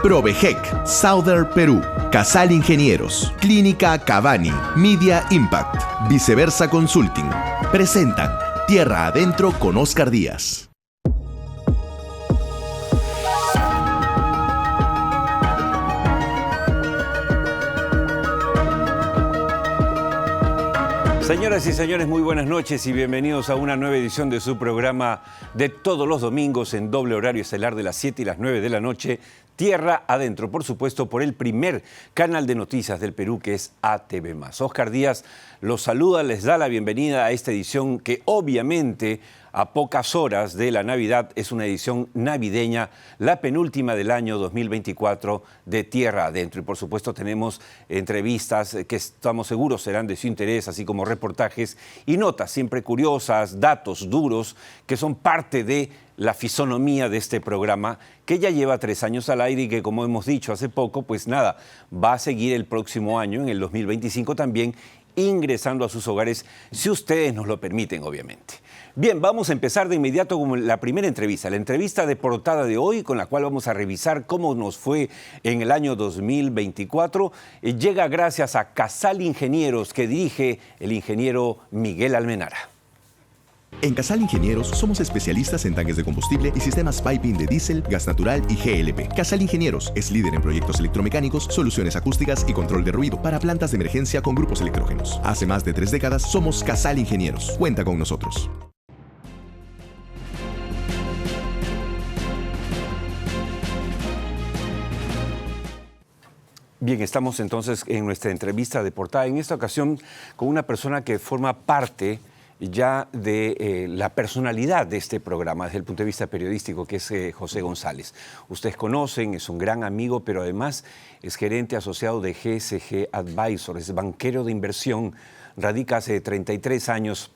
Provejec, Southern Perú, Casal Ingenieros, Clínica Cavani, Media Impact, Viceversa Consulting. Presentan Tierra Adentro con Oscar Díaz. Señoras y señores, muy buenas noches y bienvenidos a una nueva edición de su programa de todos los domingos en doble horario estelar de las 7 y las 9 de la noche, Tierra Adentro, por supuesto, por el primer canal de noticias del Perú, que es ATV+. Oscar Díaz los saluda, les da la bienvenida a esta edición que obviamente a pocas horas de la Navidad es una edición navideña, la penúltima del año 2024 de Tierra Adentro. Y por supuesto tenemos entrevistas que estamos seguros serán de su interés, así como reportajes y notas siempre curiosas, datos duros que son parte de la fisonomía de este programa que ya lleva 3 años al aire y que, como hemos dicho hace poco, pues nada, va a seguir el próximo año, en el 2025 también, ingresando a sus hogares, si ustedes nos lo permiten, obviamente. Bien, vamos a empezar de inmediato con la primera entrevista, la entrevista de portada de hoy, con la cual vamos a revisar cómo nos fue en el año 2024. Llega gracias a Casal Ingenieros, que dirige el ingeniero Miguel Almenara. En Casal Ingenieros somos especialistas en tanques de combustible y sistemas piping de diésel, gas natural y GLP. Casal Ingenieros es líder en proyectos electromecánicos, soluciones acústicas y control de ruido para plantas de emergencia con grupos electrógenos. Hace más de 3 décadas somos Casal Ingenieros. Cuenta con nosotros. Bien, estamos entonces en nuestra entrevista de portada, en esta ocasión con una persona que forma parte ya de la personalidad de este programa desde el punto de vista periodístico, que es José González. Ustedes conocen, es un gran amigo, pero además es gerente asociado de GSG Advisor, es banquero de inversión, radica hace 33 años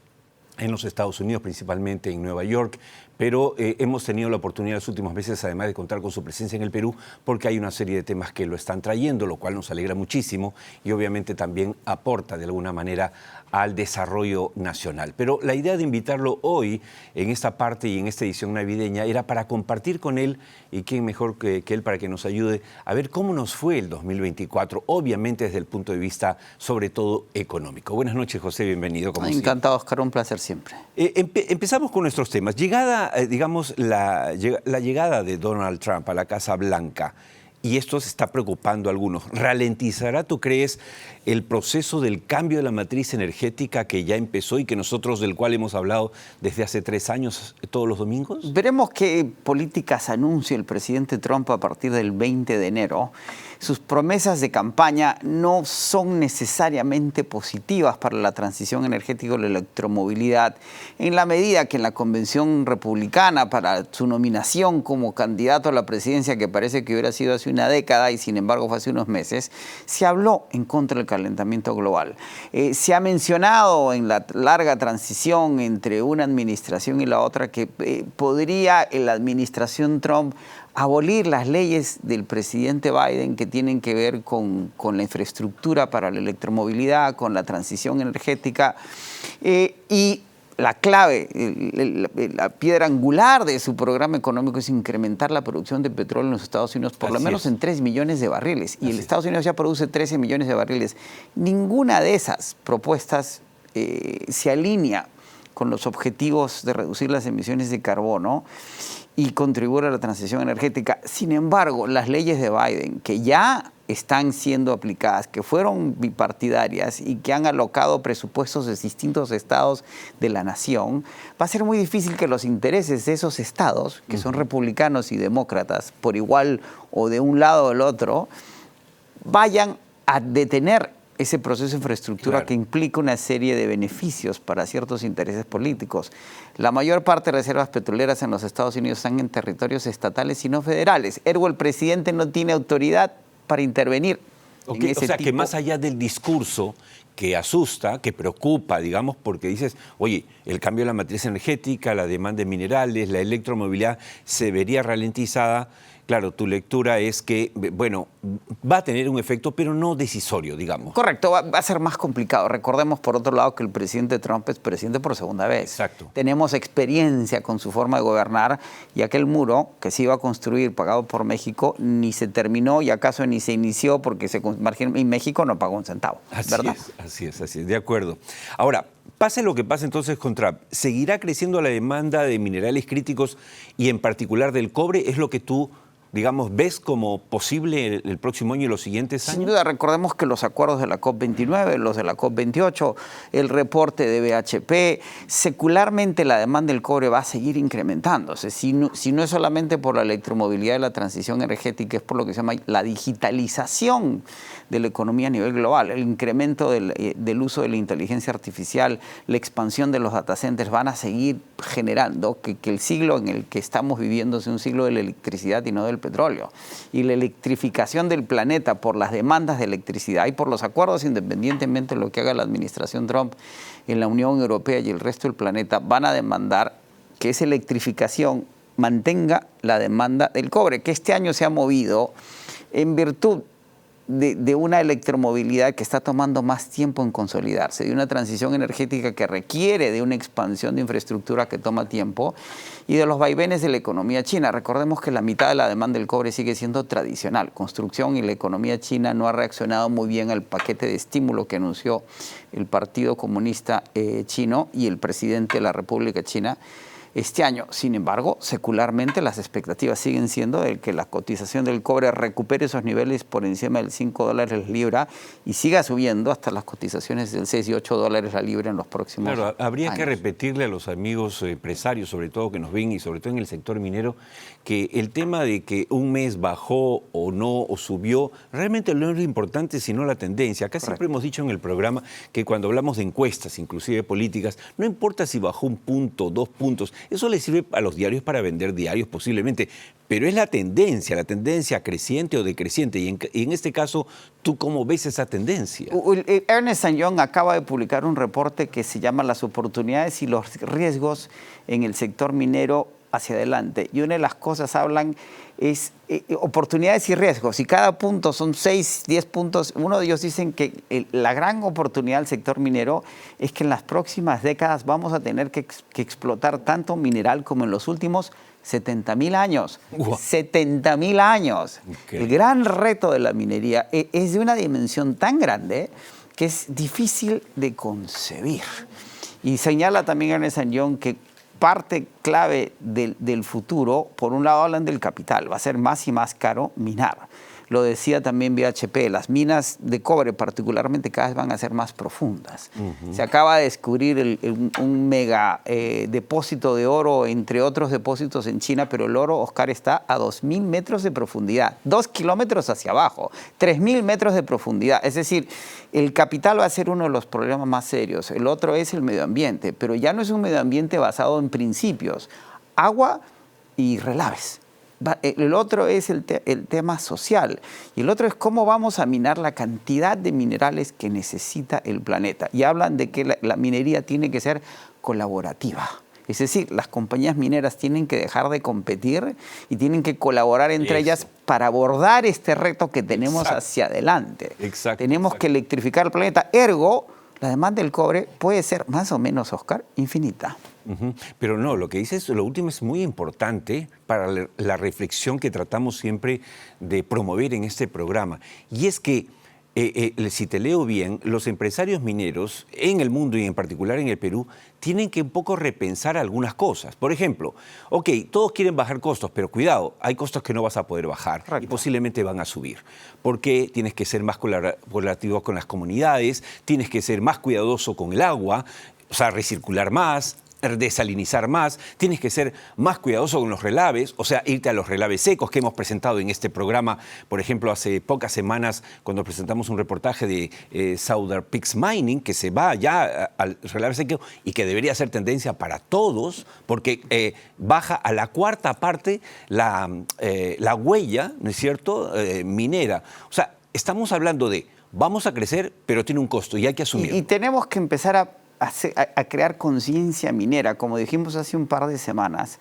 en los Estados Unidos, principalmente en Nueva York, pero hemos tenido la oportunidad los últimos meses, además de contar con su presencia en el Perú, porque hay una serie de temas que lo están trayendo, lo cual nos alegra muchísimo y obviamente también aporta de alguna manera al desarrollo nacional. Pero la idea de invitarlo hoy en esta parte y en esta edición navideña era para compartir con él, y quién mejor que él para que nos ayude a ver cómo nos fue el 2024, obviamente desde el punto de vista sobre todo económico. Buenas noches, José, bienvenido. Encantado, Oscar, un placer siempre. Empezamos con nuestros temas. Digamos, la llegada de Donald Trump a la Casa Blanca, y esto se está preocupando a algunos. ¿Ralentizará, tú crees, el proceso del cambio de la matriz energética que ya empezó y que nosotros, del cual hemos hablado desde hace 3 años todos los domingos? Veremos qué políticas anuncia el presidente Trump a partir del 20 de enero. Sus promesas de campaña no son necesariamente positivas para la transición energética o la electromovilidad, en la medida que en la convención republicana para su nominación como candidato a la presidencia, que parece que hubiera sido hace una década y sin embargo fue hace unos meses, se habló en contra del calentamiento global. Se ha mencionado en la larga transición entre una administración y la otra que podría la administración Trump abolir las leyes del presidente Biden que tienen que ver con la infraestructura para la electromovilidad, con la transición energética y la clave, la piedra angular de su programa económico es incrementar la producción de petróleo en los Estados Unidos por lo menos en 3 millones de barriles. Y el Estados Unidos ya produce 13 millones de barriles. Ninguna de esas propuestas se alinea con los objetivos de reducir las emisiones de carbono y contribuir a la transición energética. Sin embargo, las leyes de Biden, que ya están siendo aplicadas, que fueron bipartidarias y que han alocado presupuestos de distintos estados de la nación, va a ser muy difícil que los intereses de esos estados, que son republicanos y demócratas, por igual o de un lado o del otro, vayan a detener ese proceso de infraestructura que implica una serie de beneficios para ciertos intereses políticos. La mayor parte de reservas petroleras en los Estados Unidos están en territorios estatales y no federales. Ergo, el presidente no tiene autoridad para intervenir. Okay, o sea, que más allá del discurso que asusta, que preocupa, digamos, porque dices, oye, el cambio de la matriz energética, la demanda de minerales, la electromovilidad se vería ralentizada. claro, tu lectura es que, bueno, va a tener un efecto, pero no decisorio, digamos. Correcto, va a ser más complicado. Recordemos, por otro lado, que el presidente Trump es presidente por segunda vez. Exacto. Tenemos experiencia con su forma de gobernar y aquel muro que se iba a construir pagado por México ni se terminó y acaso ni se inició porque y México no pagó un centavo, ¿verdad? Así es, de acuerdo. Ahora, pase lo que pase entonces con Trump, ¿seguirá creciendo la demanda de minerales críticos y en particular del cobre? ¿Es lo que tú, digamos, ves como posible el próximo año y los siguientes años? Sin duda, recordemos que los acuerdos de la COP29, los de la COP28, el reporte de BHP, secularmente la demanda del cobre va a seguir incrementándose. Si no es solamente por la electromovilidad y la transición energética, es por lo que se llama la digitalización de la economía a nivel global, el incremento del uso de la inteligencia artificial, la expansión de los data centers van a seguir generando que el siglo en el que estamos viviendo sea un siglo de la electricidad y no del petróleo. Y la electrificación del planeta por las demandas de electricidad y por los acuerdos, independientemente de lo que haga la administración Trump en la Unión Europea y el resto del planeta, van a demandar que esa electrificación mantenga la demanda del cobre, que este año se ha movido en virtud de una electromovilidad que está tomando más tiempo en consolidarse, de una transición energética que requiere de una expansión de infraestructura que toma tiempo y de los vaivenes de la economía china. Recordemos que la mitad de la demanda del cobre sigue siendo tradicional, construcción, y la economía china no ha reaccionado muy bien al paquete de estímulo que anunció el Partido Comunista Chino y el presidente de la República China este año. Sin embargo, secularmente las expectativas siguen siendo de que la cotización del cobre recupere esos niveles por encima del $5 libra y siga subiendo hasta las cotizaciones del 6 y 8 dólares la libra en los próximos años. Claro, habría que repetirle a los amigos empresarios, sobre todo que nos ven y sobre todo en el sector minero, que el tema de que un mes bajó o no o subió, realmente no es lo importante sino la tendencia. Acá siempre hemos dicho en el programa que cuando hablamos de encuestas, inclusive políticas, no importa si bajó 1 punto, 2 puntos, eso le sirve a los diarios para vender diarios posiblemente, pero es la tendencia creciente o decreciente. Y en este caso, ¿tú cómo ves esa tendencia? Ernst & Young acaba de publicar un reporte que se llama Las oportunidades y los riesgos en el sector minero hacia adelante. Y una de las cosas hablan es oportunidades y riesgos. Y cada punto son 6, 10 puntos. Uno de ellos dicen que la gran oportunidad del sector minero es que en las próximas décadas vamos a tener que explotar tanto mineral como en los últimos 70.000 años. Wow. 70.000 años. Okay. El gran reto de la minería es de una dimensión tan grande que es difícil de concebir. Y señala también Ernst & Young que parte clave del futuro, por un lado hablan del capital, va a ser más y más caro minar. Lo decía también BHP, las minas de cobre particularmente cada vez van a ser más profundas. Se acaba de descubrir un mega depósito de oro, entre otros depósitos en China, pero el oro, Oscar, está a 2.000 metros de profundidad, 2 kilómetros hacia abajo, 3.000 metros de profundidad. Es decir, el capital va a ser uno de los problemas más serios. El otro es el medio ambiente, pero ya no es un medio ambiente basado en principios, agua y relaves. El otro es el tema social y el otro es cómo vamos a minar la cantidad de minerales que necesita el planeta. Y hablan de que la minería tiene que ser colaborativa. Es decir, las compañías mineras tienen que dejar de competir y tienen que colaborar entre ellas para abordar este reto que tenemos hacia adelante. Tenemos que electrificar el planeta. Ergo, la demanda del cobre puede ser más o menos, Oscar, infinita. Pero no, lo que dices, lo último es muy importante para la reflexión que tratamos siempre de promover en este programa. Y es que, si te leo bien, los empresarios mineros en el mundo y en particular en el Perú tienen que un poco repensar algunas cosas. Por ejemplo, todos quieren bajar costos, pero cuidado, hay costos que no vas a poder bajar y posiblemente van a subir. Porque tienes que ser más colaborativo con las comunidades, tienes que ser más cuidadoso con el agua, o sea, recircular más, desalinizar más, tienes que ser más cuidadoso con los relaves, o sea, irte a los relaves secos que hemos presentado en este programa, por ejemplo, hace pocas semanas cuando presentamos un reportaje de Southern Peaks Mining, que se va ya al relave seco y que debería ser tendencia para todos, porque baja a la cuarta parte la huella, ¿no es cierto?, minera. O sea, estamos hablando de vamos a crecer, pero tiene un costo y hay que asumirlo. Y tenemos que empezar a crear conciencia minera, como dijimos hace un par de semanas.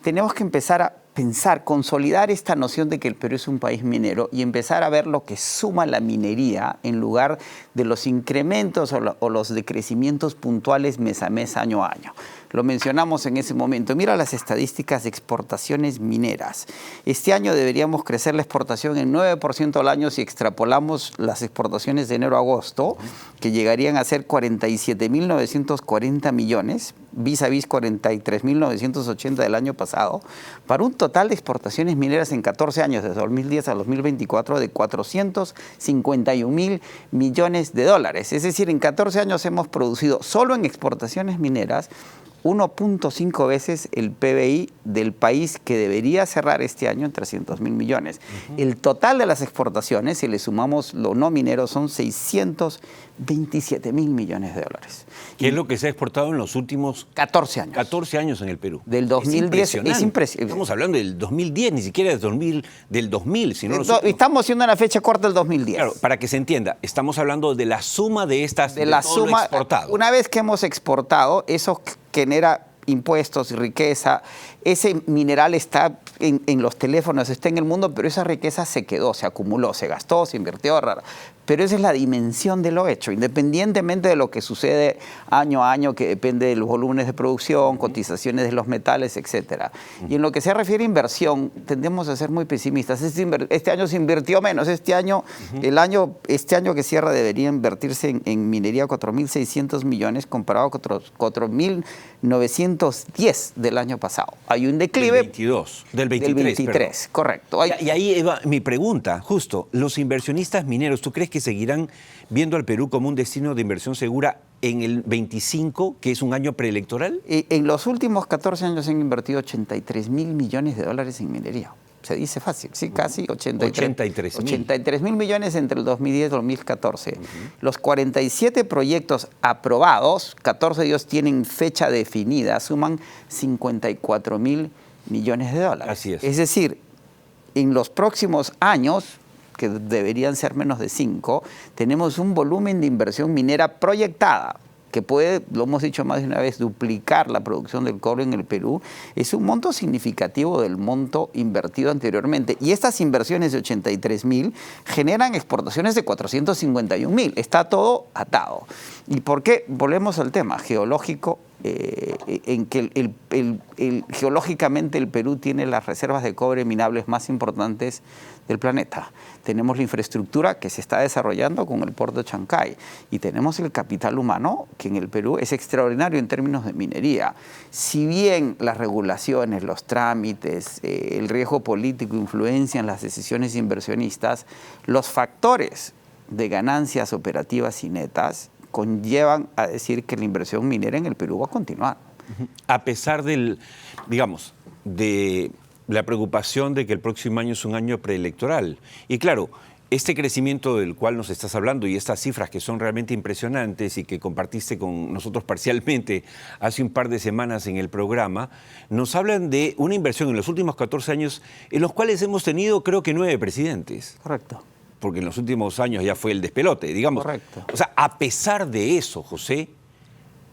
Tenemos que empezar a pensar, consolidar esta noción de que el Perú es un país minero y empezar a ver lo que suma la minería en lugar de los incrementos o los decrecimientos puntuales mes a mes, año a año. Lo mencionamos en ese momento. Mira las estadísticas de exportaciones mineras. Este año deberíamos crecer la exportación en 9% al año si extrapolamos las exportaciones de enero a agosto, que llegarían a ser 47.940 millones, vis a vis 43.980 del año pasado, para un total de exportaciones mineras en 14 años, desde 2010 a 2024, de 451.000 millones de dólares. Es decir, en 14 años hemos producido solo en exportaciones mineras 1.5 veces el PBI del país que debería cerrar este año en 300.000 millones. El total de las exportaciones, si le sumamos lo no minero, son 627.000 millones de dólares. ¿Qué es lo que se ha exportado en los últimos 14 años? 14 años en el Perú. Del 2010 es impresionante. Estamos hablando del 2010, ni siquiera del 2000, sino estamos haciendo una fecha corta del 2010. Claro, para que se entienda, estamos hablando de la suma de estas, de la todo suma lo exportado. Una vez que hemos exportado, eso genera impuestos y riqueza. Ese mineral está en los teléfonos, está en el mundo, pero esa riqueza se quedó, se acumuló, se gastó, se invirtió. Pero esa es la dimensión de lo hecho, independientemente de lo que sucede año a año, que depende de los volúmenes de producción, cotizaciones de los metales, etc. Y en lo que se refiere a inversión, tendemos a ser muy pesimistas. Este año se invirtió menos. Este año que cierra debería invertirse en minería 4.600 millones comparado con otros 4.910 del año pasado. Hay un declive. Del 23, correcto. Y ahí va mi pregunta, justo, los inversionistas mineros, ¿tú crees que seguirán viendo al Perú como un destino de inversión segura en el 25, que es un año preelectoral? En los últimos 14 años se han invertido 83.000 millones de dólares en minería. Se dice fácil, sí, casi 83.000 millones entre el 2010 y el 2014. Los 47 proyectos aprobados, 14 de ellos tienen fecha definida, suman 54.000 millones de dólares. Así es. Es decir, en los próximos años, que deberían ser menos de 5, tenemos un volumen de inversión minera proyectada que puede, lo hemos dicho más de una vez, duplicar la producción del cobre en el Perú. Es un monto significativo del monto invertido anteriormente. Y estas inversiones de 83.000 generan exportaciones de 451.000. Está todo atado. ¿Y por qué? Volvemos al tema geológico, en que geológicamente el Perú tiene las reservas de cobre minables más importantes del planeta. Tenemos la infraestructura que se está desarrollando con el puerto de Chancay y tenemos el capital humano que en el Perú es extraordinario en términos de minería. Si bien las regulaciones, los trámites, el riesgo político influencian las decisiones inversionistas, los factores de ganancias operativas y netas conllevan a decir que la inversión minera en el Perú va a continuar. A pesar de la preocupación de que el próximo año es un año preelectoral. Y claro, este crecimiento del cual nos estás hablando y estas cifras que son realmente impresionantes y que compartiste con nosotros parcialmente hace un par de semanas en el programa, nos hablan de una inversión en los últimos 14 años en los cuales hemos tenido, creo que 9 presidentes. Correcto. Porque en los últimos años ya fue el despelote, digamos. Correcto. O sea, a pesar de eso, José,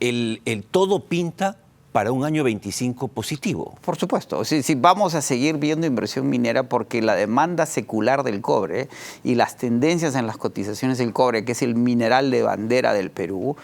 el todo pinta para un año 25 positivo. Por supuesto, sí, vamos a seguir viendo inversión minera porque la demanda secular del cobre y las tendencias en las cotizaciones del cobre, que es el mineral de bandera del Perú,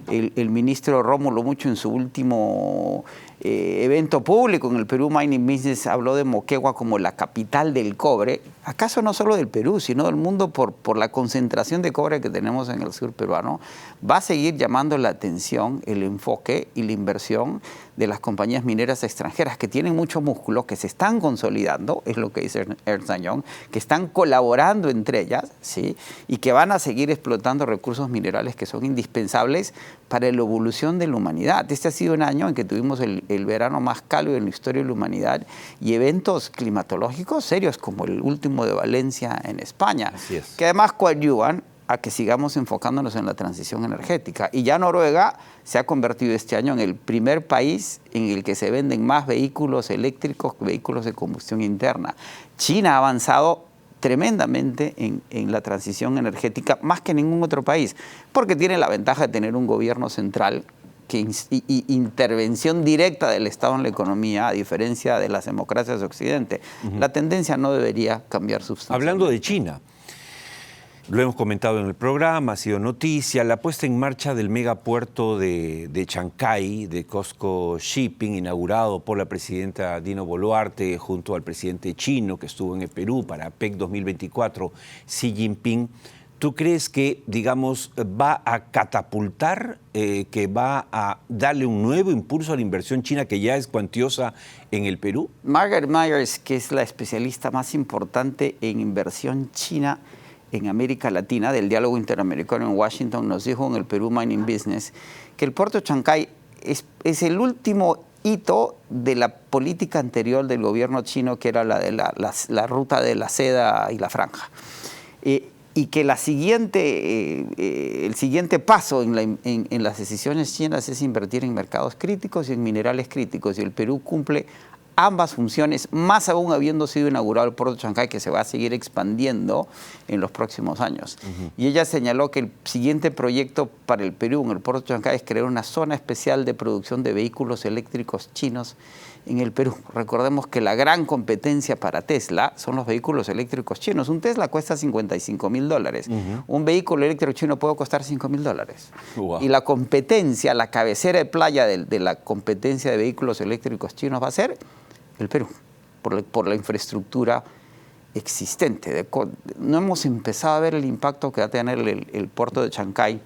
el ministro Rómulo Mucho en su último evento público en el Perú Mining Business habló de Moquegua como la capital del cobre, acaso no solo del Perú, sino del mundo por la concentración de cobre que tenemos en el sur peruano. Va a seguir llamando la atención el enfoque y la inversión de las compañías mineras extranjeras que tienen mucho músculo, que se están consolidando, es lo que dice Ernst & Young, que están colaborando entre ellas, ¿sí? Y que van a seguir explotando recursos minerales que son indispensables para la evolución de la humanidad. Este ha sido un año en que tuvimos el verano más cálido en la historia de la humanidad y eventos climatológicos serios como el último de Valencia en España, que además coadyuvan a que sigamos enfocándonos en la transición energética. Y ya Noruega se ha convertido este año en el primer país en el que se venden más vehículos eléctricos que vehículos de combustión interna. China ha avanzado tremendamente en la transición energética, más que ningún otro país, porque tiene la ventaja de tener un gobierno central intervención directa del Estado en la economía, a diferencia de las democracias de Occidente. La tendencia no debería cambiar sustancialmente. Hablando de China, lo hemos comentado en el programa, ha sido noticia, la puesta en marcha del megapuerto de Chancay, de COSCO Shipping, inaugurado por la presidenta Dina Boluarte junto al presidente chino que estuvo en el Perú para APEC 2024, Xi Jinping. ¿Tú crees que, digamos, va a catapultar, que va a darle un nuevo impulso a la inversión china que ya es cuantiosa en el Perú? Margaret Myers, que es la especialista más importante en inversión china en América Latina, del diálogo interamericano en Washington, nos dijo en el Perú Mining Business que el puerto de Chancay es el último hito de la política anterior del gobierno chino, que era la de la ruta de la seda y la franja. Y que el siguiente paso en las decisiones chinas es invertir en mercados críticos y en minerales críticos. Y el Perú cumple ambas funciones, más aún habiendo sido inaugurado el puerto de Chancay, que se va a seguir expandiendo en los próximos años. Y ella señaló que el siguiente proyecto para el Perú en el puerto de Chancay es crear una zona especial de producción de vehículos eléctricos chinos en el Perú. Recordemos que la gran competencia para Tesla son los vehículos eléctricos chinos. Un Tesla cuesta $55.000. Un vehículo eléctrico chino puede costar $5.000. Wow. Y la competencia, la cabecera de playa de la competencia de vehículos eléctricos chinos va a ser el Perú, por la infraestructura existente. No hemos empezado a ver el impacto que va a tener el puerto de Chancay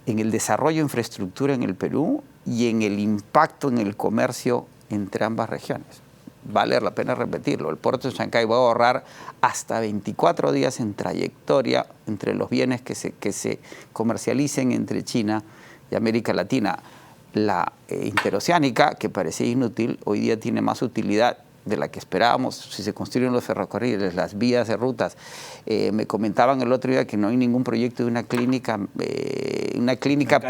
en el desarrollo de infraestructura en el Perú y en el impacto en el comercio entre ambas regiones. Vale la pena repetirlo. El puerto de Chancay va a ahorrar hasta 24 días en trayectoria entre los bienes que se comercialicen entre China y América Latina. La interoceánica, que parecía inútil, hoy día tiene más utilidad de la que esperábamos si se construyen los ferrocarriles, las vías de rutas. Me comentaban el otro día que no hay ningún proyecto de una clínica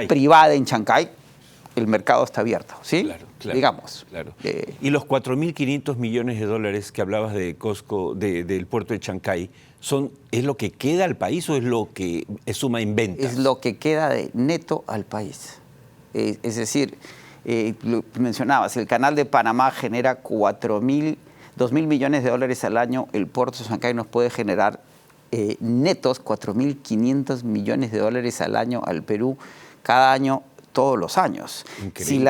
privada en Chancay. El mercado está abierto, ¿sí? Claro, digamos. Claro. Y los 4.500 millones de dólares que hablabas de COSCO, del puerto de Chancay, ¿es lo que queda al país o es lo que suma en ventas? Es lo que queda de neto al país. Es decir, lo mencionabas, el canal de Panamá genera 2.000 millones de dólares al año, el puerto de Chancay nos puede generar netos 4.500 millones de dólares al año al Perú cada año, todos los años. Si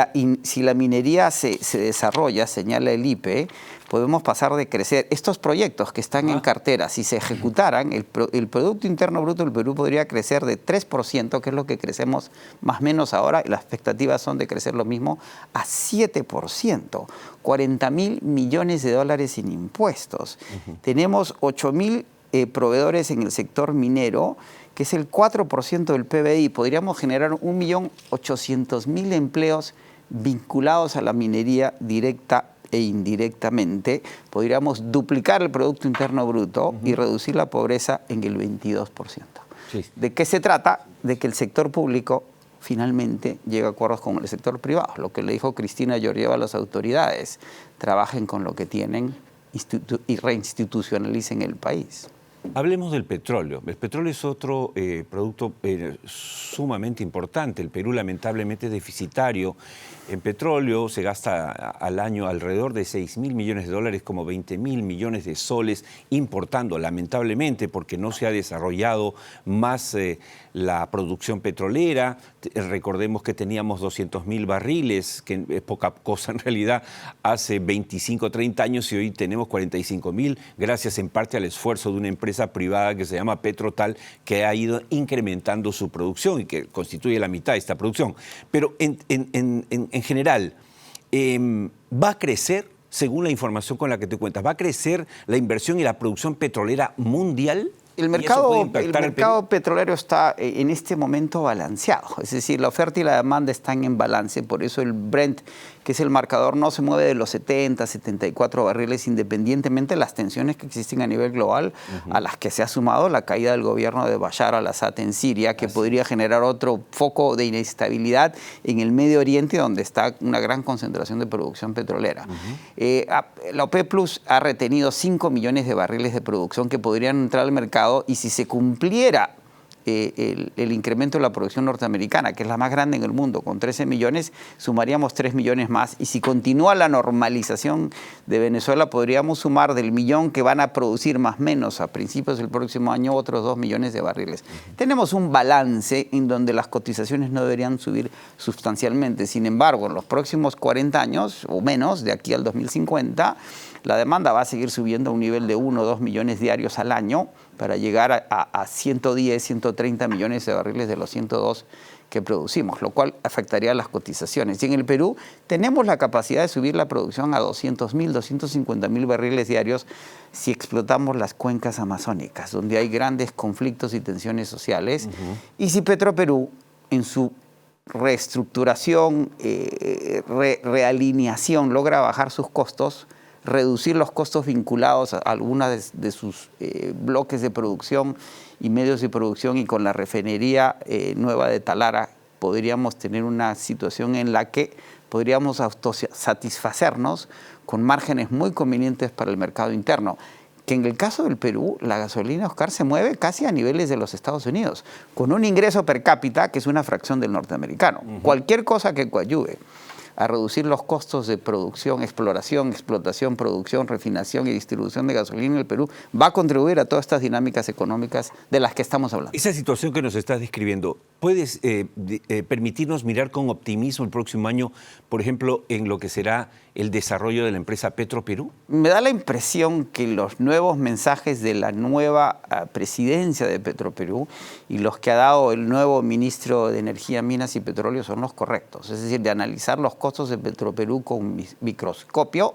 la minería se desarrolla, señala el IPE, podemos pasar de crecer. Estos proyectos que están en cartera, si se ejecutaran, el Producto Interno Bruto del Perú podría crecer de 3%, que es lo que crecemos más o menos ahora, y las expectativas son de crecer lo mismo, a 7%. 40.000 millones de dólares sin impuestos. Tenemos 8.000 proveedores en el sector minero, que es el 4% del PBI. Podríamos generar 1.800.000 empleos vinculados a la minería directa e indirectamente. Podríamos duplicar el Producto Interno Bruto y reducir la pobreza en el 22%. Sí. ¿De qué se trata? De que el sector público finalmente llegue a acuerdos con el sector privado. Lo que le dijo Cristina Georgieva a las autoridades: trabajen con lo que tienen y reinstitucionalicen el país. Hablemos del petróleo. El petróleo es otro producto sumamente importante. El Perú lamentablemente es deficitario en petróleo. Se gasta al año alrededor de 6.000 millones de dólares, como 20.000 millones de soles importando, lamentablemente, porque no se ha desarrollado más la producción petrolera. Recordemos que teníamos 200.000 barriles, que es poca cosa en realidad, hace 25 o 30 años, y hoy tenemos 45.000, gracias en parte al esfuerzo de una empresa privada que se llama Petrotal, que ha ido incrementando su producción y que constituye la mitad de esta producción. Pero en general, ¿va a crecer, según la información con la que te cuentas, va a crecer la inversión y la producción petrolera mundial? El mercado petrolero está en este momento balanceado, es decir, la oferta y la demanda están en balance, por eso el Brent, que es el marcador, no se mueve de los 70, 74 barriles, independientemente de las tensiones que existen a nivel global, a las que se ha sumado la caída del gobierno de Bashar al-Assad en Siria, que podría generar otro foco de inestabilidad en el Medio Oriente, donde está una gran concentración de producción petrolera. La OPEP Plus ha retenido 5 millones de barriles de producción que podrían entrar al mercado, y si se cumpliera el incremento de la producción norteamericana, que es la más grande en el mundo, con 13 millones, sumaríamos 3 millones más. Y si continúa la normalización de Venezuela, podríamos sumar del millón que van a producir más o menos a principios del próximo año otros 2 millones de barriles. Tenemos un balance en donde las cotizaciones no deberían subir sustancialmente. Sin embargo, en los próximos 40 años o menos, de aquí al 2050, la demanda va a seguir subiendo a un nivel de 1 o 2 millones diarios al año para llegar a 110, 130 millones de barriles de los 102 que producimos, lo cual afectaría a las cotizaciones. Y en el Perú tenemos la capacidad de subir la producción a 200.000, 250.000 barriles diarios si explotamos las cuencas amazónicas, donde hay grandes conflictos y tensiones sociales. Y si Petroperú, en su reestructuración, realineación, logra bajar sus costos, reducir los costos vinculados a algunas de sus bloques de producción y medios de producción, y con la refinería nueva de Talara podríamos tener una situación en la que podríamos autosatisfacernos con márgenes muy convenientes para el mercado interno. Que en el caso del Perú, la gasolina, Oscar, se mueve casi a niveles de los Estados Unidos, con un ingreso per cápita que es una fracción del norteamericano. Cualquier cosa que coadyuve a reducir los costos de producción, exploración, explotación, producción, refinación y distribución de gasolina en el Perú va a contribuir a todas estas dinámicas económicas de las que estamos hablando. Esa situación que nos estás describiendo, ¿puedes permitirnos mirar con optimismo el próximo año, por ejemplo, en lo que será el desarrollo de la empresa Petroperú? Me da la impresión que los nuevos mensajes de la nueva presidencia de Petroperú y los que ha dado el nuevo ministro de Energía, Minas y Petróleo son los correctos. Es decir, de analizar los costos de Petroperú con microscopio,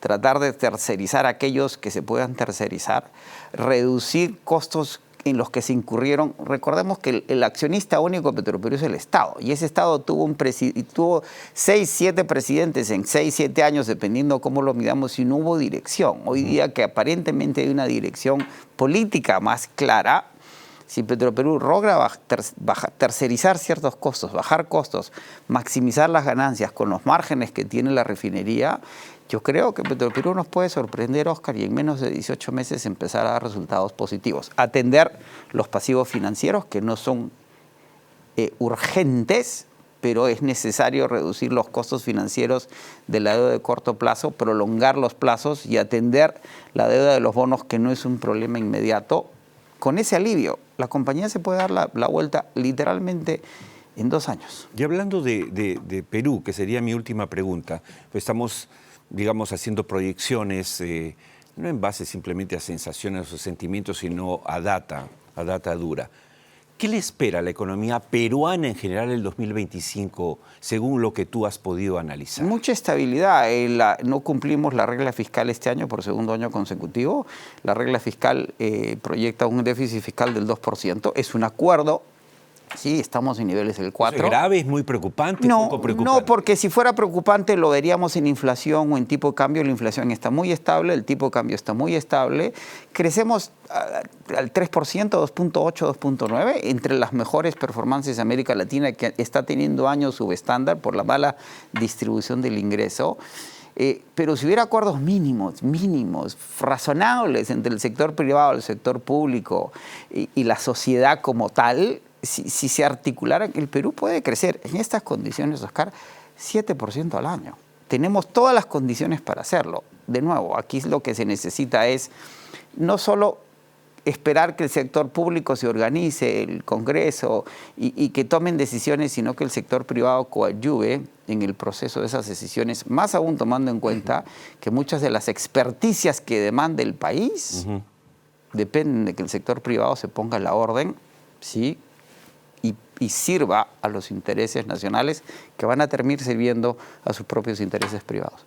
tratar de tercerizar aquellos que se puedan tercerizar, reducir costos en los que se incurrieron. Recordemos que el accionista único de Petroperú es el Estado, y ese Estado tuvo 6, 7 presidentes en 6, 7 años, dependiendo cómo lo midamos, y no hubo dirección. Hoy día, que aparentemente hay una dirección política más clara, si Petroperú logra tercerizar ciertos costos, bajar costos, maximizar las ganancias con los márgenes que tiene la refinería, yo creo que Petroperú nos puede sorprender, Oscar, y en menos de 18 meses empezar a dar resultados positivos. Atender los pasivos financieros, que no son urgentes, pero es necesario reducir los costos financieros de la deuda de corto plazo, prolongar los plazos y atender la deuda de los bonos, que no es un problema inmediato. Con ese alivio, la compañía se puede dar la vuelta literalmente en 2 años. Y hablando de Perú, que sería mi última pregunta, pues estamos, digamos, haciendo proyecciones, no en base simplemente a sensaciones o sentimientos, sino a data dura. ¿Qué le espera a la economía peruana en general el 2025, según lo que tú has podido analizar? Mucha estabilidad. No cumplimos la regla fiscal este año por segundo año consecutivo. La regla fiscal proyecta un déficit fiscal del 2%. Es un acuerdo. Sí, estamos en niveles del 4. ¿Es grave? ¿Es muy preocupante? ¿Poco preocupante? No, porque si fuera preocupante lo veríamos en inflación o en tipo de cambio. La inflación está muy estable, el tipo de cambio está muy estable. Crecemos al 3%, 2.8, 2.9, entre las mejores performances de América Latina, que está teniendo años subestándar por la mala distribución del ingreso. Pero si hubiera acuerdos mínimos, razonables entre el sector privado, el sector público y la sociedad como tal, si se articulara, el Perú puede crecer en estas condiciones, Oscar, 7% al año. Tenemos todas las condiciones para hacerlo. De nuevo, aquí lo que se necesita es no solo esperar que el sector público se organice, el Congreso, y que tomen decisiones, sino que el sector privado coadyuve en el proceso de esas decisiones, más aún tomando en cuenta que muchas de las experticias que demanda el país dependen de que el sector privado se ponga la orden, ¿sí?, y sirva a los intereses nacionales, que van a terminar sirviendo a sus propios intereses privados.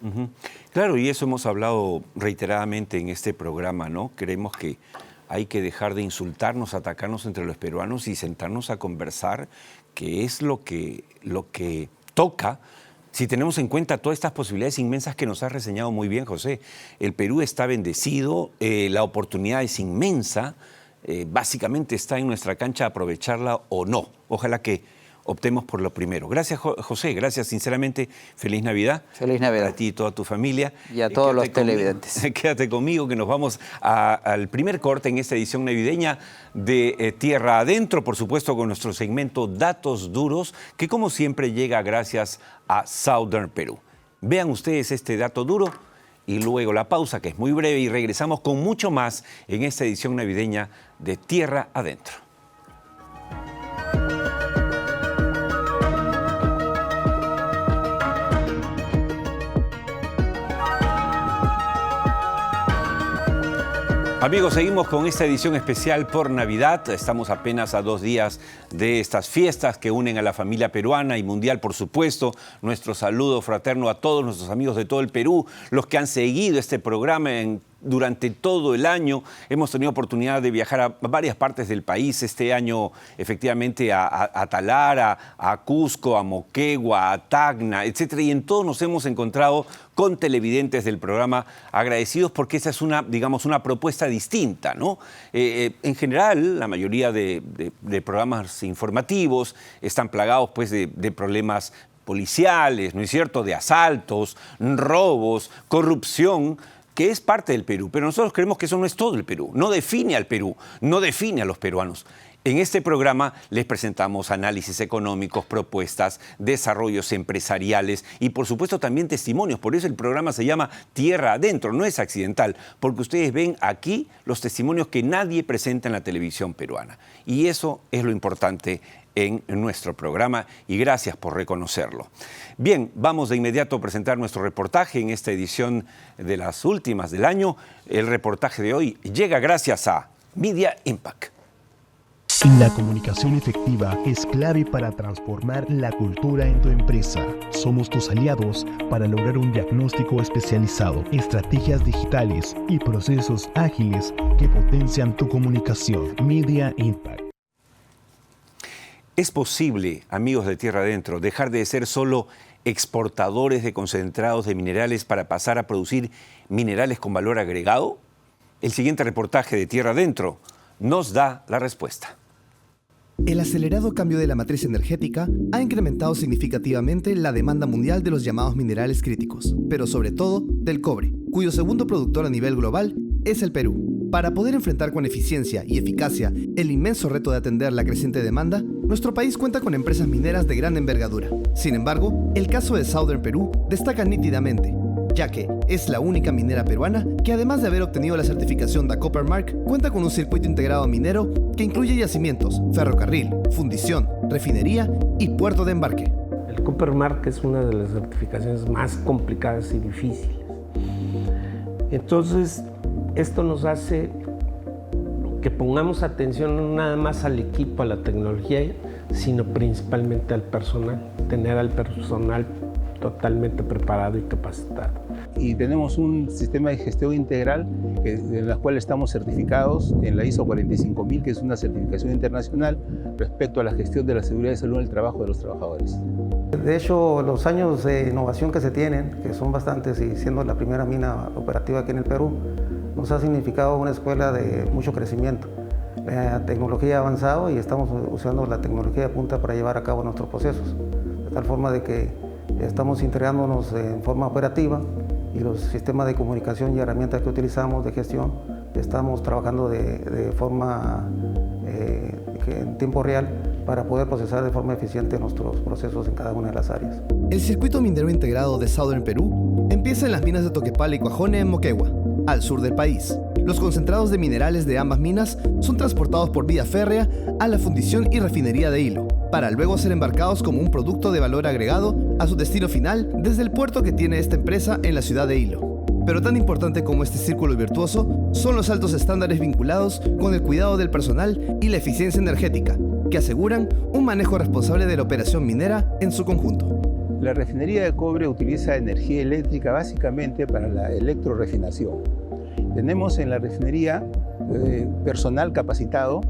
Claro, y eso hemos hablado reiteradamente en este programa, ¿no? Creemos que hay que dejar de insultarnos, atacarnos entre los peruanos y sentarnos a conversar, que es lo que toca, si tenemos en cuenta todas estas posibilidades inmensas que nos has reseñado muy bien, José. El Perú está bendecido, la oportunidad es inmensa. Básicamente está en nuestra cancha aprovecharla o no. Ojalá que optemos por lo primero. Gracias, José, gracias sinceramente. Feliz Navidad. Feliz Navidad. A ti y toda tu familia. Y a todos los televidentes. Quédate conmigo que nos vamos al primer corte en esta edición navideña de Tierra Adentro, por supuesto con nuestro segmento Datos Duros, que como siempre llega gracias a Southern Perú. Vean ustedes este dato duro y luego la pausa, que es muy breve, y regresamos con mucho más en esta edición navideña de Tierra Adentro. Amigos, seguimos con esta edición especial por Navidad. Estamos apenas a 2 días de estas fiestas que unen a la familia peruana y mundial, por supuesto. Nuestro saludo fraterno a todos nuestros amigos de todo el Perú, los que han seguido este programa durante todo el año. Hemos tenido oportunidad de viajar a varias partes del país. Este año, efectivamente, a Talara, a Cusco, a Moquegua, a Tacna, etc. Y en todos nos hemos encontrado con televidentes del programa agradecidos porque esa es una propuesta distinta, ¿no? En general, la mayoría de programas informativos están plagados, pues, de problemas policiales, ¿no es cierto?, de asaltos, robos, corrupción, que es parte del Perú, pero nosotros creemos que eso no es todo el Perú, no define al Perú, no define a los peruanos. En este programa les presentamos análisis económicos, propuestas, desarrollos empresariales y por supuesto también testimonios. Por eso el programa se llama Tierra Adentro, no es accidental, porque ustedes ven aquí los testimonios que nadie presenta en la televisión peruana. Y eso es lo importante en nuestro programa y gracias por reconocerlo. Bien, vamos de inmediato a presentar nuestro reportaje en esta edición de las últimas del año. El reportaje de hoy llega gracias a Media Impact. La comunicación efectiva es clave para transformar la cultura en tu empresa. Somos tus aliados para lograr un diagnóstico especializado, estrategias digitales y procesos ágiles que potencian tu comunicación. Media Impact. ¿Es posible, amigos de Tierra Adentro, dejar de ser solo exportadores de concentrados de minerales para pasar a producir minerales con valor agregado? El siguiente reportaje de Tierra Adentro nos da la respuesta. El acelerado cambio de la matriz energética ha incrementado significativamente la demanda mundial de los llamados minerales críticos, pero sobre todo del cobre, cuyo segundo productor a nivel global es el Perú. Para poder enfrentar con eficiencia y eficacia el inmenso reto de atender la creciente demanda, nuestro país cuenta con empresas mineras de gran envergadura. Sin embargo, el caso de Southern Perú destaca nítidamente, ya que es la única minera peruana que, además de haber obtenido la certificación da Copper Mark, cuenta con un circuito integrado minero que incluye yacimientos, ferrocarril, fundición, refinería y puerto de embarque. El Copper Mark es una de las certificaciones más complicadas y difíciles. Entonces, esto nos hace que pongamos atención no nada más al equipo, a la tecnología, sino principalmente al personal, tener al personal totalmente preparado y capacitado. Y tenemos un sistema de gestión integral en la cual estamos certificados en la ISO 45000, que es una certificación internacional respecto a la gestión de la seguridad y salud en el trabajo de los trabajadores. De hecho, los años de innovación que se tienen, que son bastantes y siendo la primera mina operativa aquí en el Perú, nos ha significado una escuela de mucho crecimiento. La tecnología ha avanzado y estamos usando la tecnología de punta para llevar a cabo nuestros procesos, de tal forma de que estamos integrándonos en forma operativa y los sistemas de comunicación y herramientas que utilizamos de gestión estamos trabajando de forma en tiempo real para poder procesar de forma eficiente nuestros procesos en cada una de las áreas. El circuito minero integrado de Southern Perú empieza en las minas de Toquepala y Cuajone en Moquegua, al sur del país. Los concentrados de minerales de ambas minas son transportados por vía férrea a la fundición y refinería de Hilo, para luego ser embarcados como un producto de valor agregado a su destino final desde el puerto que tiene esta empresa en la ciudad de Hilo. Pero tan importante como este círculo virtuoso son los altos estándares vinculados con el cuidado del personal y la eficiencia energética, que aseguran un manejo responsable de la operación minera en su conjunto. La refinería de cobre utiliza energía eléctrica básicamente para la electrorefinación. Tenemos en la refinería personal capacitado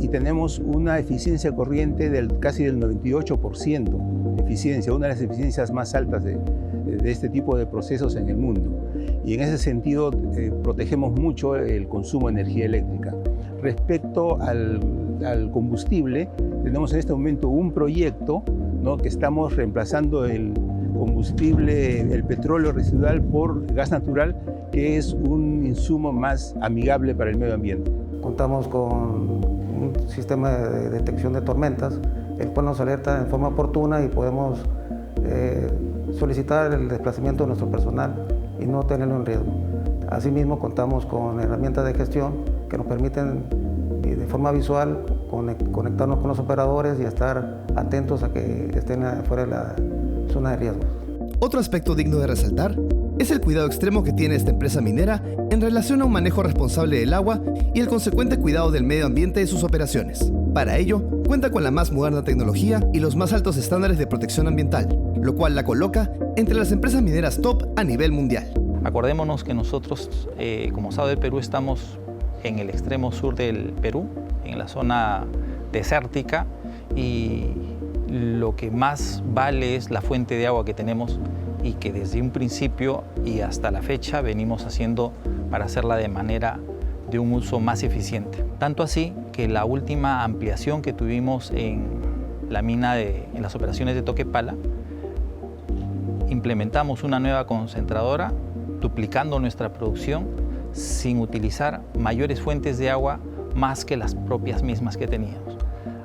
y tenemos una eficiencia corriente casi del 98% eficiencia, una de las eficiencias más altas de este tipo de procesos en el mundo. Y en ese sentido protegemos mucho el consumo de energía eléctrica. Respecto al al combustible, tenemos en este momento un proyecto, ¿no?, que estamos reemplazando el combustible, el petróleo residual, por gas natural, que es un insumo más amigable para el medio ambiente. Contamos con un sistema de detección de tormentas, el cual nos alerta en forma oportuna y podemos solicitar el desplazamiento de nuestro personal y no tenerlo en riesgo. Asimismo, contamos con herramientas de gestión que nos permiten de forma visual conectarnos con los operadores y estar atentos a que estén fuera de la zona de riesgo. Otro aspecto digno de resaltar es el cuidado extremo que tiene esta empresa minera en relación a un manejo responsable del agua y el consecuente cuidado del medio ambiente de sus operaciones. Para ello, cuenta con la más moderna tecnología y los más altos estándares de protección ambiental, lo cual la coloca entre las empresas mineras top a nivel mundial. Acordémonos que nosotros, como Estado del Perú, estamos en el extremo sur del Perú, en la zona desértica, y lo que más vale es la fuente de agua que tenemos y que desde un principio y hasta la fecha venimos haciendo para hacerla de un uso más eficiente. Tanto así que la última ampliación que tuvimos en la mina en las operaciones de Toquepala, implementamos una nueva concentradora, duplicando nuestra producción sin utilizar mayores fuentes de agua más que las propias mismas que teníamos,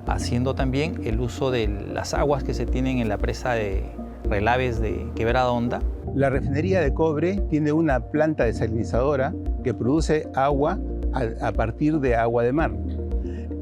haciendo también el uso de las aguas que se tienen en la presa de Relaves de Quebrada Honda. La refinería de cobre tiene una planta desalinizadora que produce agua a partir de agua de mar.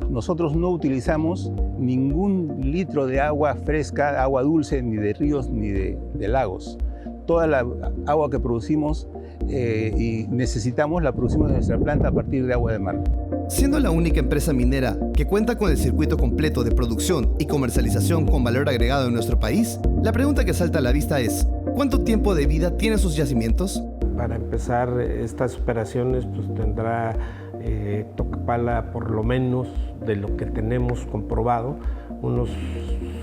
Nosotros no utilizamos ningún litro de agua fresca, agua dulce, ni de ríos ni de lagos. Toda la agua que producimos y necesitamos la producimos en nuestra planta a partir de agua de mar. Siendo la única empresa minera que cuenta con el circuito completo de producción y comercialización con valor agregado en nuestro país, la pregunta que salta a la vista es: ¿cuánto tiempo de vida tienen sus yacimientos? Para empezar estas operaciones, pues tendrá Toquepala, por lo menos de lo que tenemos comprobado, unos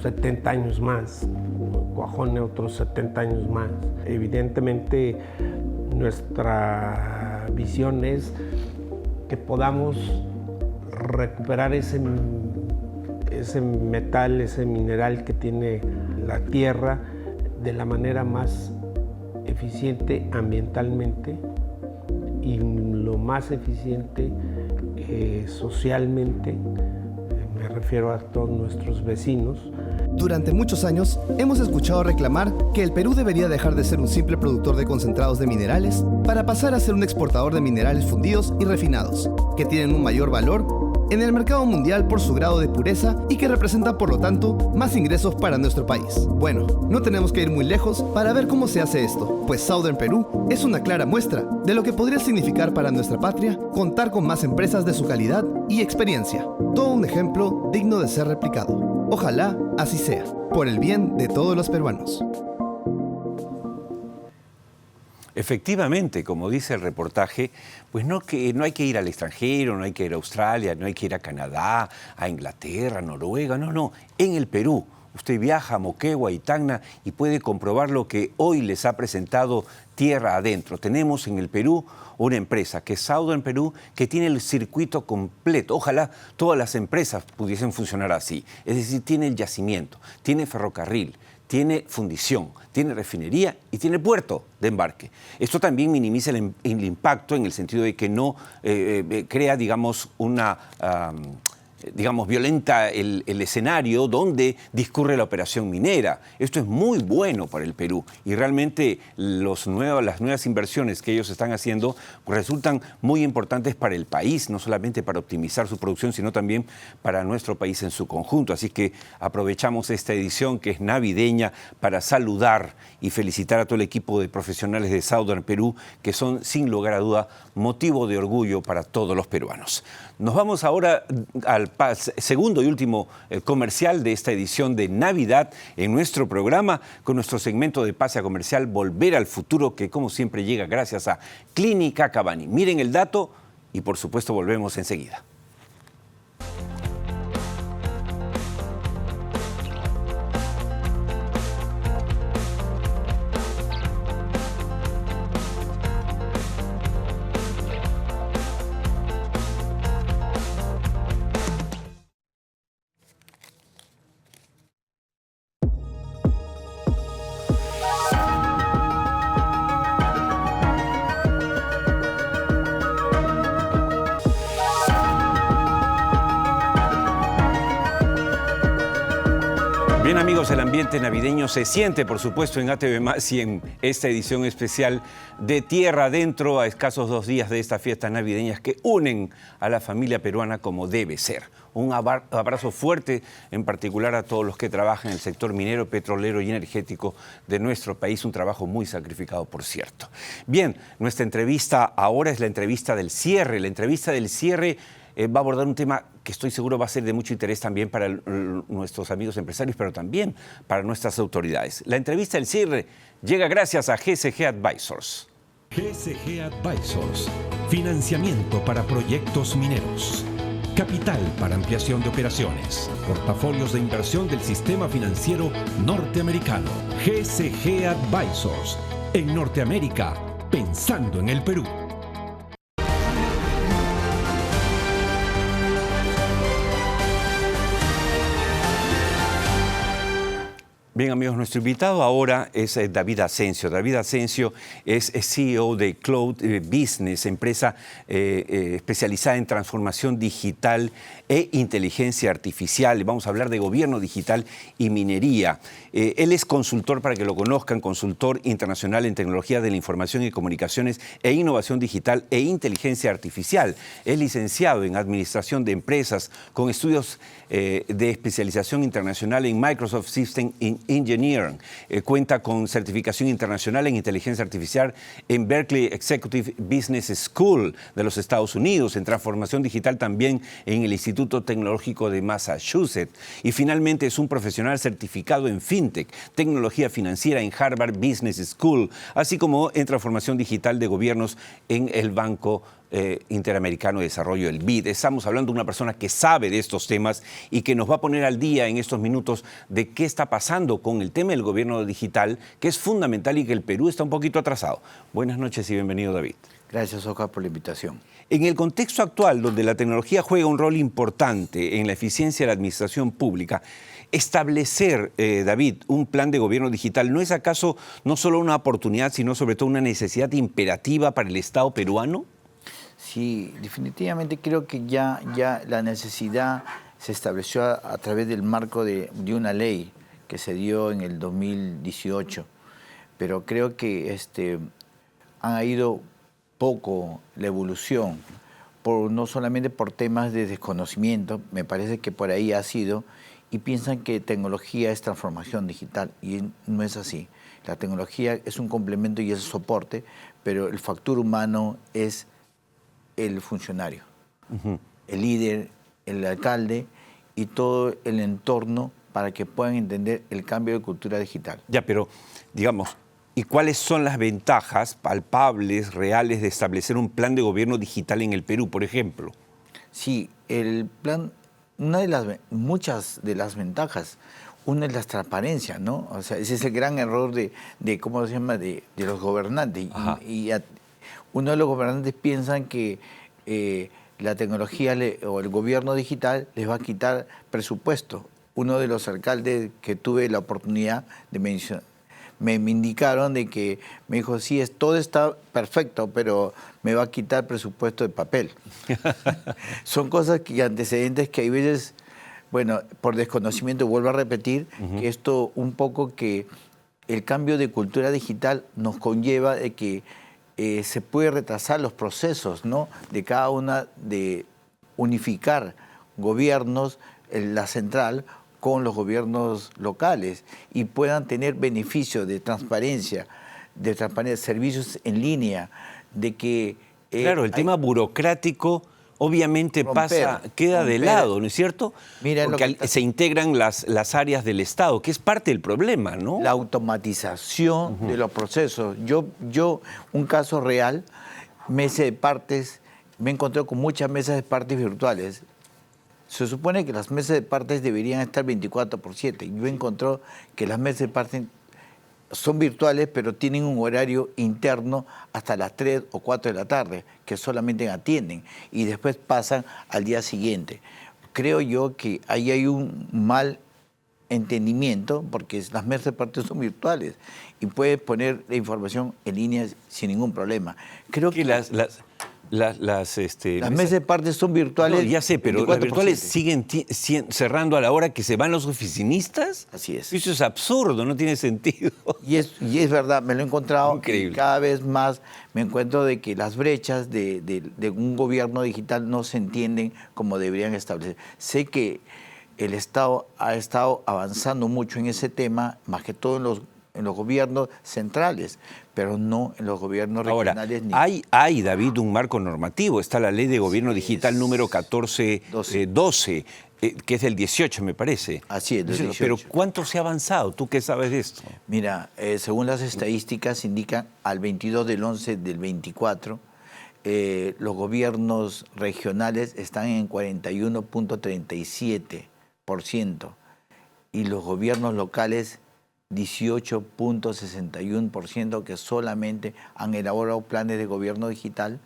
70 años más, Cuajone otros 70 años más. Evidentemente nuestra visión es que podamos recuperar ese metal, ese mineral que tiene la tierra de la manera más eficiente ambientalmente y lo más eficiente socialmente. Me refiero a todos nuestros vecinos. Durante muchos años hemos escuchado reclamar que el Perú debería dejar de ser un simple productor de concentrados de minerales para pasar a ser un exportador de minerales fundidos y refinados, que tienen un mayor valor en el mercado mundial por su grado de pureza y que representan, por lo tanto, más ingresos para nuestro país. Bueno, no tenemos que ir muy lejos para ver cómo se hace esto, pues Southern Perú es una clara muestra de lo que podría significar para nuestra patria contar con más empresas de su calidad y experiencia. Todo un ejemplo digno de ser replicado. Ojalá así sea, por el bien de todos los peruanos. Efectivamente, como dice el reportaje, pues no hay que ir al extranjero, no hay que ir a Australia, no hay que ir a Canadá, a Inglaterra, Noruega, no. En el Perú, usted viaja a Moquegua y Tacna y puede comprobar lo que hoy les ha presentado Tierra Adentro. Tenemos en el Perú una empresa que es Southern Perú, que tiene el circuito completo. Ojalá todas las empresas pudiesen funcionar así. Es decir, tiene el yacimiento, tiene ferrocarril, tiene fundición, tiene refinería y tiene puerto de embarque. Esto también minimiza el impacto en el sentido de que no crea, digamos, violenta el escenario donde discurre la operación minera. Esto es muy bueno para el Perú y realmente las nuevas inversiones que ellos están haciendo resultan muy importantes para el país, no solamente para optimizar su producción, sino también para nuestro país en su conjunto. Así que aprovechamos esta edición que es navideña para saludar y felicitar a todo el equipo de profesionales de Southern Perú, que son, sin lugar a duda, motivo de orgullo para todos los peruanos. Nos vamos ahora al segundo y último comercial de esta edición de Navidad en nuestro programa, con nuestro segmento de pase a comercial Volver al Futuro, que como siempre llega gracias a Clínica Cabani. Miren el dato y por supuesto volvemos enseguida. Bien amigos, el ambiente navideño se siente, por supuesto, en ATV+ y en esta edición especial de Tierra Adentro, a escasos 2 días de estas fiestas navideñas que unen a la familia peruana como debe ser. Un abrazo fuerte, en particular a todos los que trabajan en el sector minero, petrolero y energético de nuestro país, un trabajo muy sacrificado, por cierto. Bien, nuestra entrevista ahora es la entrevista del cierre. La entrevista del cierre va a abordar un tema que estoy seguro va a ser de mucho interés también para nuestros amigos empresarios, pero también para nuestras autoridades. La entrevista del cierre llega gracias a GSG Advisors. GSG Advisors, financiamiento para proyectos mineros, capital para ampliación de operaciones, portafolios de inversión del sistema financiero norteamericano. GSG Advisors, en Norteamérica, pensando en el Perú. Bien amigos, nuestro invitado ahora es David Asensio. David Asensio es CEO de Cloud Business, empresa especializada en transformación digital e inteligencia artificial. Vamos a hablar de gobierno digital y minería. Él es consultor, para que lo conozcan, consultor internacional en tecnología de la información y comunicaciones e innovación digital e inteligencia artificial. Es licenciado en administración de empresas con estudios de especialización internacional en Microsoft System Engineering. Cuenta con certificación internacional en inteligencia artificial en Berkeley Executive Business School de los Estados Unidos, en transformación digital también en el Instituto Tecnológico de Massachusetts. Y finalmente es un profesional certificado en FinTech, tecnología financiera en Harvard Business School, así como en transformación digital de gobiernos en el Banco Interamericano de Desarrollo, el BID. Estamos hablando de una persona que sabe de estos temas y que nos va a poner al día en estos minutos de qué está pasando con el tema del gobierno digital, que es fundamental y que el Perú está un poquito atrasado. Buenas noches y bienvenido, David. Gracias, Oscar, por la invitación. En el contexto actual, donde la tecnología juega un rol importante en la eficiencia de la administración pública, establecer, David, un plan de gobierno digital, ¿no es acaso no solo una oportunidad, sino sobre todo una necesidad imperativa para el Estado peruano? Sí, definitivamente creo que ya la necesidad se estableció a través del marco de una ley que se dio en el 2018, pero creo que ha ido poco la evolución, no solamente por temas de desconocimiento, me parece que por ahí ha sido, y piensan que tecnología es transformación digital, y no es así. La tecnología es un complemento y es soporte, pero el factor humano es el funcionario, el líder, el alcalde y todo el entorno para que puedan entender el cambio de cultura digital. Ya, pero digamos, ¿y cuáles son las ventajas palpables, reales, de establecer un plan de gobierno digital en el Perú, por ejemplo? Sí, el plan, muchas de las ventajas, una es la transparencia, ¿no? O sea, ese es el gran error de ¿cómo se llama?, de los gobernantes. Uno de los gobernantes piensan que la tecnología o el gobierno digital les va a quitar presupuesto. Uno de los alcaldes que tuve la oportunidad de mencionar, me indicaron de que, me dijo, sí, todo está perfecto, pero me va a quitar presupuesto de papel. Son cosas antecedentes que hay veces, bueno, por desconocimiento, vuelvo a repetir, que esto un poco que el cambio de cultura digital nos conlleva de que se puede retrasar los procesos, ¿no?, de cada una, de unificar gobiernos, la central, con los gobiernos locales y puedan tener beneficios de transparencia, servicios en línea, de que... claro, el tema burocrático obviamente queda de lado, ¿no es cierto? Mira, porque se integran las áreas del Estado, que es parte del problema, ¿no? La automatización de los procesos. Yo, un caso real, mesa de partes, me he encontrado con muchas mesas de partes virtuales. Se supone que las mesas de partes deberían estar 24/7. Yo he encontrado que las mesas de partes son virtuales, pero tienen un horario interno hasta las 3 o 4 de la tarde, que solamente atienden, y después pasan al día siguiente. Creo yo que ahí hay un mal entendimiento, porque las mesas de partes son virtuales y puedes poner la información en línea sin ningún problema. Creo que Las mesas de parte son virtuales. No, ya sé, pero las 24/7. virtuales siguen cerrando a la hora que se van los oficinistas. Así es. Eso es absurdo, no tiene sentido. Y es verdad, me lo he encontrado. Increíble. Y cada vez más me encuentro de que las brechas de un gobierno digital no se entienden como deberían establecer. Sé que el Estado ha estado avanzando mucho en ese tema, más que todo en los gobiernos centrales, pero no en los gobiernos regionales. Ahora, hay, David, un marco normativo. Está la Ley de Gobierno Digital número 1412, que es del 18, me parece. Así es, del 18. Pero ¿cuánto se ha avanzado? ¿Tú qué sabes de esto? Mira, según las estadísticas indican al 22 del 11 del 24, los gobiernos regionales están en 41.37% y los gobiernos locales 18.61%, que solamente han elaborado planes de gobierno digital,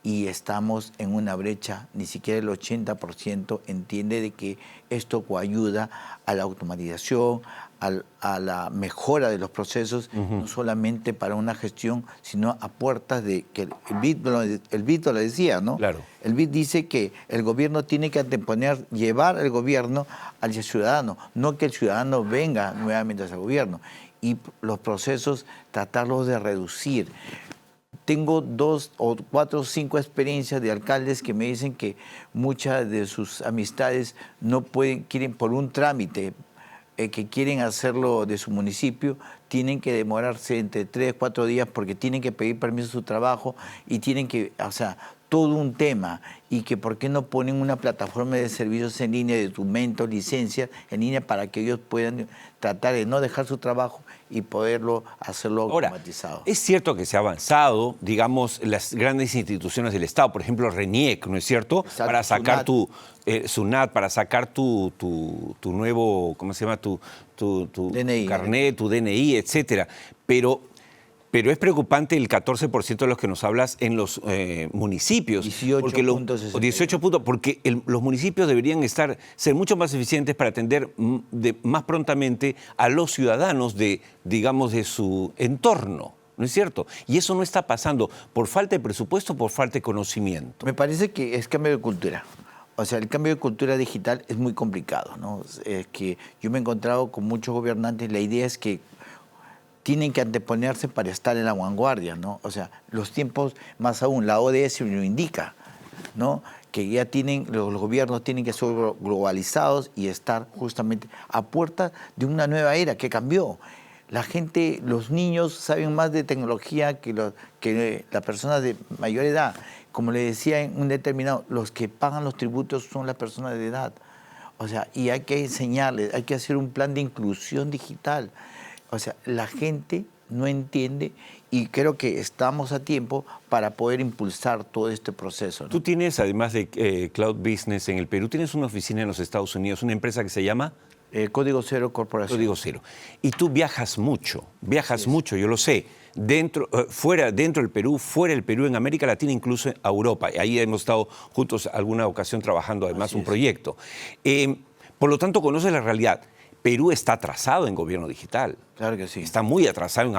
y estamos en una brecha, ni siquiera el 80% entiende de que esto coayuda a la automatización, a la mejora de los procesos, no solamente para una gestión, sino a puertas de que el BID lo decía, ¿no? Claro. El BID dice que el gobierno tiene que llevar el gobierno al ciudadano, no que el ciudadano venga nuevamente al gobierno. Y los procesos, tratarlos de reducir. Tengo 2 o 4 o 5 experiencias de alcaldes que me dicen que muchas de sus amistades no pueden, quieren por un trámite que quieren hacerlo de su municipio, tienen que demorarse entre 3 o 4 días porque tienen que pedir permiso a su trabajo y tienen que, o sea, todo un tema, y que por qué no ponen una plataforma de servicios en línea, de documentos, licencias en línea, para que ellos puedan tratar de no dejar su trabajo y poderlo hacerlo automatizado. Ahora, es cierto que se ha avanzado, digamos, las grandes instituciones del Estado, por ejemplo, RENIEC, ¿no es cierto? Exacto, para sacar SUNAT, para sacar tu nuevo, ¿cómo se llama? Tu DNI, carnet, tu DNI, etcétera. Pero es preocupante el 14% de los que nos hablas en los municipios. 18 puntos, porque los municipios deberían ser mucho más eficientes para atender más prontamente a los ciudadanos de su entorno, ¿no es cierto? Y eso no está pasando por falta de presupuesto, por falta de conocimiento. Me parece que es cambio de cultura. O sea, el cambio de cultura digital es muy complicado, ¿no? Es que yo me he encontrado con muchos gobernantes, la idea es que tienen que anteponerse para estar en la vanguardia, ¿no? O sea, los tiempos, más aún, la ODS lo indica, ¿no? Que ya los gobiernos tienen que ser globalizados y estar justamente a puerta de una nueva era que cambió. La gente, los niños saben más de tecnología que las personas de mayor edad. Como le decía en un determinado, los que pagan los tributos son las personas de edad. O sea, y hay que enseñarles, hay que hacer un plan de inclusión digital. O sea, la gente no entiende y creo que estamos a tiempo para poder impulsar todo este proceso, ¿no? Tú tienes, además de Cloud Business en el Perú, tienes una oficina en los Estados Unidos, una empresa que se llama Código Cero Corporación. Código Cero. Y tú viajas mucho, yo lo sé, dentro del Perú, fuera del Perú, en América Latina, incluso a Europa. Ahí hemos estado juntos alguna ocasión trabajando además un proyecto. Por lo tanto, conoces la realidad. Perú está atrasado en gobierno digital. Claro que sí. Está muy atrasado,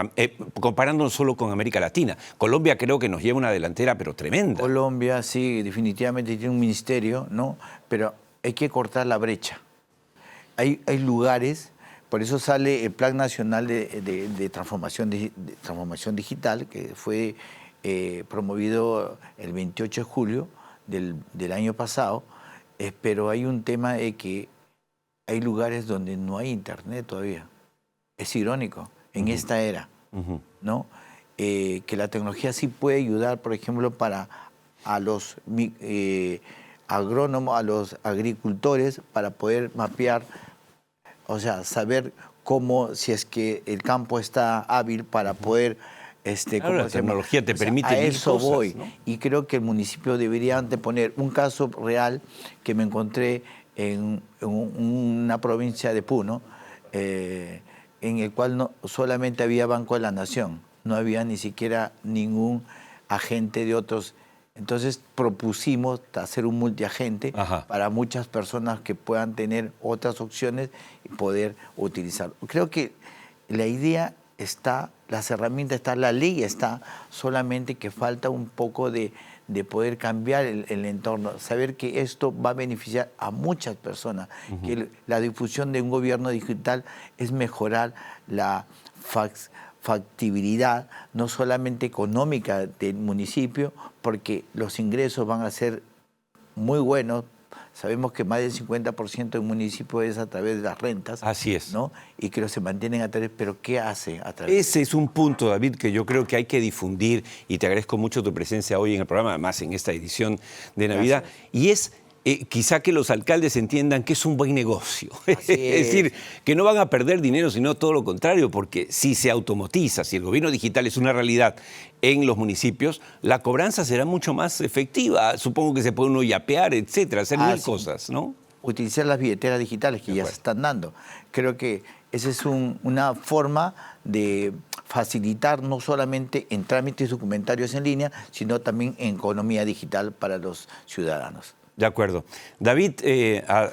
comparándonos solo con América Latina. Colombia creo que nos lleva una delantera, pero tremenda. Colombia, sí, definitivamente tiene un ministerio, ¿no? Pero hay que cortar la brecha. Hay lugares, por eso sale el Plan Nacional de Transformación Digital, que fue promovido el 28 de julio del año pasado, pero hay un tema de que hay lugares donde no hay internet todavía. Es irónico, en esta era, ¿no? Que la tecnología sí puede ayudar, por ejemplo, a los agrónomos, a los agricultores, para poder mapear, o sea, saber si es que el campo está hábil para poder... Claro, la tecnología te permite a eso cosas, voy, ¿no? Y creo que el municipio debería anteponer un caso real que me encontré en una provincia de Puno, en el cual no solamente había Banco de la Nación, no había ni siquiera ningún agente de otros. Entonces propusimos hacer un multiagente para muchas personas que puedan tener otras opciones y poder utilizar. Creo que la idea está, las herramientas están, la ley está, solamente que falta un poco de de poder cambiar el entorno, saber que esto va a beneficiar a muchas personas, que la difusión de un gobierno digital es mejorar la factibilidad, no solamente económica del municipio, porque los ingresos van a ser muy buenos. Sabemos que más del 50% del municipio es a través de las rentas. Así es. ¿no? Y que se mantienen a través, pero ¿qué hace a través? Ese es un punto, David, que yo creo que hay que difundir, y te agradezco mucho tu presencia hoy en el programa, además en esta edición de Navidad. Gracias. Y es quizá que los alcaldes entiendan que es un buen negocio. Es decir, que no van a perder dinero, sino todo lo contrario, porque si se automatiza, si el gobierno digital es una realidad en los municipios, la cobranza será mucho más efectiva. Supongo que se puede uno yapear, etcétera, hacer mil cosas, ¿no? Utilizar las billeteras digitales que ya se están dando. Creo que esa es una forma de facilitar no solamente en trámites documentarios en línea, sino también en economía digital para los ciudadanos. De acuerdo. David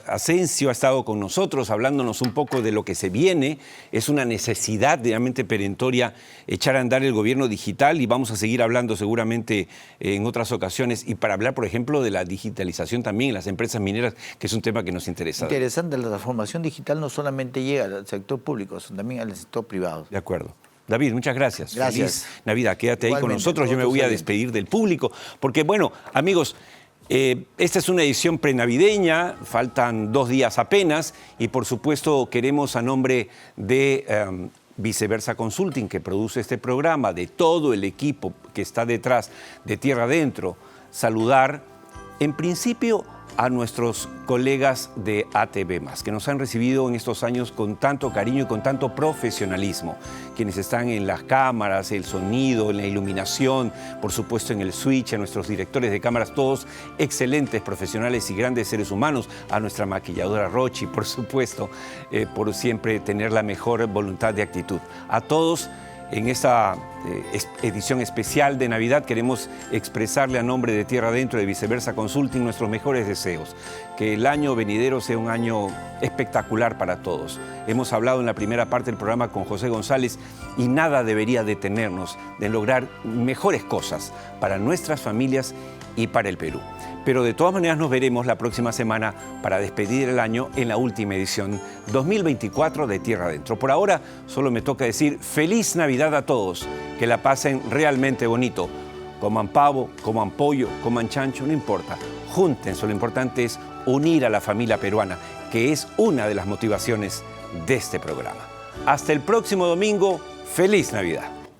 Asensio ha estado con nosotros hablándonos un poco de lo que se viene. Es una necesidad realmente perentoria echar a andar el gobierno digital y vamos a seguir hablando seguramente en otras ocasiones. Y para hablar, por ejemplo, de la digitalización también en las empresas mineras, que es un tema que nos interesa. Interesante, la transformación digital no solamente llega al sector público, sino también al sector privado. De acuerdo. David, muchas gracias. Gracias. Feliz Navidad. Quédate ahí con nosotros. Yo me voy a despedir del público. Porque, bueno, amigos, esta es una edición prenavideña, faltan 2 días apenas y por supuesto queremos a nombre de Viceversa Consulting, que produce este programa, de todo el equipo que está detrás de Tierra Adentro, saludar en principio a nuestros colegas de ATV+, que nos han recibido en estos años con tanto cariño y con tanto profesionalismo, quienes están en las cámaras, el sonido, en la iluminación, por supuesto en el switch, a nuestros directores de cámaras, todos excelentes profesionales y grandes seres humanos, a nuestra maquilladora Rochi, por supuesto, por siempre tener la mejor voluntad de actitud. A todos, en esta edición especial de Navidad queremos expresarle a nombre de Tierra Adentro, de Viceversa Consulting, nuestros mejores deseos. Que el año venidero sea un año espectacular para todos. Hemos hablado en la primera parte del programa con José González y nada debería detenernos de lograr mejores cosas para nuestras familias y para el Perú. Pero de todas maneras nos veremos la próxima semana para despedir el año en la última edición 2024 de Tierra Adentro. Por ahora solo me toca decir feliz Navidad a todos, que la pasen realmente bonito. Coman pavo, coman pollo, coman chancho, no importa. Júntense, lo importante es unir a la familia peruana, que es una de las motivaciones de este programa. Hasta el próximo domingo, feliz Navidad.